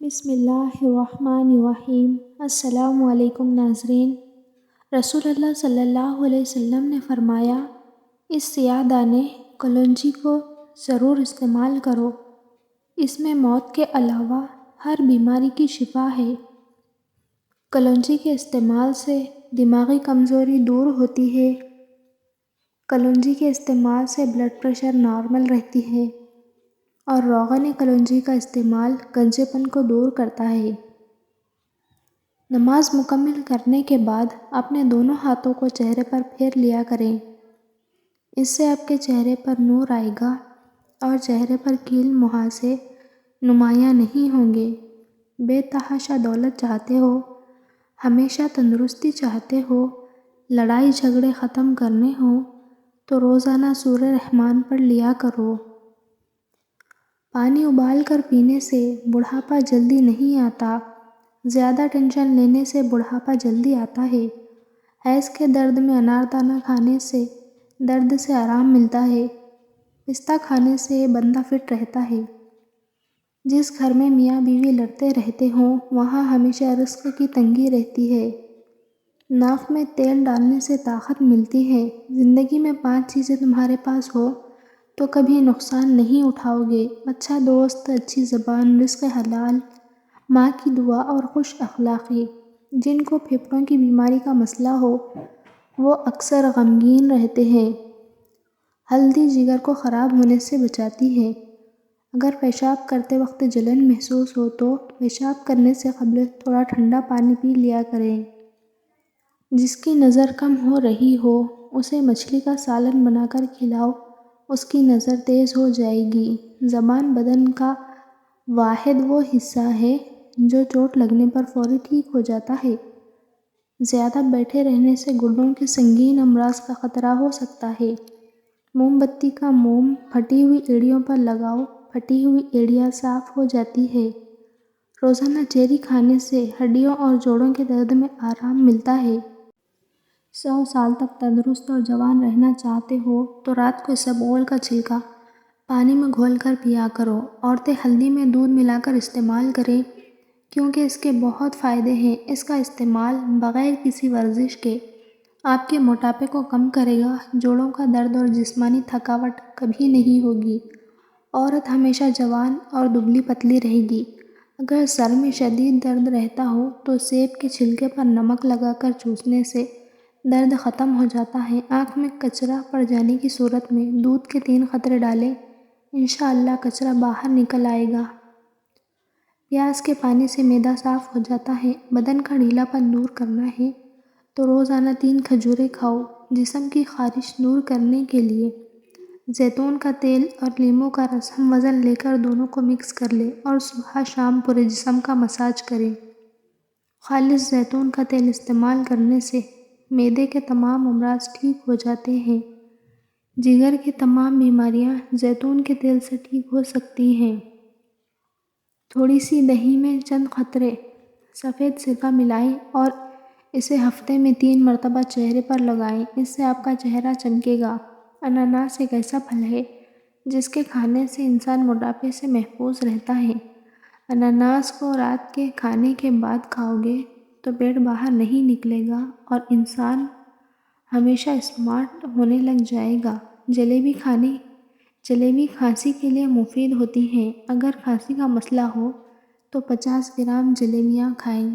بسم اللہ الرحمن الرحیم۔ السلام علیکم ناظرین۔ رسول اللہ صلی اللہ علیہ وسلم نے فرمایا، اس سیاہ دانے کلونجی کو ضرور استعمال کرو، اس میں موت کے علاوہ ہر بیماری کی شفا ہے۔ کلونجی کے استعمال سے دماغی کمزوری دور ہوتی ہے۔ کلونجی کے استعمال سے بلڈ پریشر نارمل رہتی ہے اور روغن کلونجی کا استعمال گنجے پن کو دور کرتا ہے۔ نماز مکمل کرنے کے بعد اپنے دونوں ہاتھوں کو چہرے پر پھیر لیا کریں، اس سے آپ کے چہرے پر نور آئے گا اور چہرے پر کیل مہاسے نمایاں نہیں ہوں گے۔ بے تحاشا دولت چاہتے ہو، ہمیشہ تندرستی چاہتے ہو، لڑائی جھگڑے ختم کرنے ہوں تو روزانہ سورہ رحمان پڑھ لیا کرو۔ پانی ابال کر پینے سے بڑھاپا جلدی نہیں آتا، زیادہ ٹینشن لینے سے بڑھاپا جلدی آتا ہے۔ حیض کے درد میں اناردانہ کھانے سے درد سے آرام ملتا ہے۔ پستہ کھانے سے بندہ فٹ رہتا ہے۔ جس گھر میں میاں بیوی لڑتے رہتے ہوں وہاں ہمیشہ رزق کی تنگی رہتی ہے۔ ناک میں تیل ڈالنے سے طاقت ملتی ہے۔ زندگی میں 5 چیزیں تمہارے پاس ہو تو کبھی نقصان نہیں اٹھاؤ گے: اچھا دوست، اچھی زبان، رزق حلال، ماں کی دعا اور خوش اخلاقی۔ جن کو پھیپھڑوں کی بیماری کا مسئلہ ہو وہ اکثر غمگین رہتے ہیں۔ ہلدی جگر کو خراب ہونے سے بچاتی ہے۔ اگر پیشاب کرتے وقت جلن محسوس ہو تو پیشاب کرنے سے قبل تھوڑا ٹھنڈا پانی پی لیا کریں۔ جس کی نظر کم ہو رہی ہو اسے مچھلی کا سالن بنا کر کھلاؤ، اس کی نظر تیز ہو جائے گی۔ زبان بدن کا واحد وہ حصہ ہے جو چوٹ لگنے پر فوری ٹھیک ہو جاتا ہے۔ زیادہ بیٹھے رہنے سے گردوں کے سنگین امراض کا خطرہ ہو سکتا ہے۔ موم بتی کا موم پھٹی ہوئی ایڑیوں پر لگاؤ، پھٹی ہوئی ایڑیاں صاف ہو جاتی ہے۔ روزانہ چیری کھانے سے ہڈیوں اور جوڑوں کے درد میں آرام ملتا ہے۔ 100 سال تک تندرست اور جوان رہنا چاہتے ہو تو رات کو اسبغول کا چھلکا پانی میں گھول کر پیا کرو۔ عورتیں ہلدی میں دودھ ملا کر استعمال کریں کیونکہ اس کے بہت فائدے ہیں۔ اس کا استعمال بغیر کسی ورزش کے آپ کے موٹاپے کو کم کرے گا۔ جوڑوں کا درد اور جسمانی تھکاوٹ کبھی نہیں ہوگی۔ عورت ہمیشہ جوان اور دبلی پتلی رہے گی۔ اگر سر میں شدید درد رہتا ہو تو سیب کے چھلکے پر نمک لگا کر چوسنے سے درد ختم ہو جاتا ہے۔ آنکھ میں کچرا پڑ جانے کی صورت میں دودھ کے 3 قطرے ڈالیں، انشاءاللہ کچرا باہر نکل آئے گا۔ پیاز کے پانی سے معدہ صاف ہو جاتا ہے۔ بدن کا ڈھیلا پن دور کرنا ہے تو روزانہ 3 کھجوریں کھاؤ۔ جسم کی خارش دور کرنے کے لیے زیتون کا تیل اور لیموں کا رس ہم وزن لے کر دونوں کو مکس کر لیں اور صبح شام پورے جسم کا مساج کریں۔ خالص زیتون کا تیل استعمال کرنے سے معدے کے تمام امراض ٹھیک ہو جاتے ہیں۔ جگر کی تمام بیماریاں زیتون کے تیل سے ٹھیک ہو سکتی ہیں۔ تھوڑی سی دہی میں چند قطرے سفید سرکہ ملائیں اور اسے ہفتے میں 3 مرتبہ چہرے پر لگائیں، اس سے آپ کا چہرہ چمکے گا۔ انناس ایک ایسا پھل ہے جس کے کھانے سے انسان موٹاپے سے محفوظ رہتا ہے۔ انناس کو رات کے کھانے کے بعد کھاؤ گے تو پیٹ باہر نہیں نکلے گا اور انسان ہمیشہ اسمارٹ ہونے لگ جائے گا۔ جلیبی کھانسی کے لیے مفید ہوتی ہے۔ اگر کھانسی کا مسئلہ ہو تو 50 گرام جلیبیاں کھائیں۔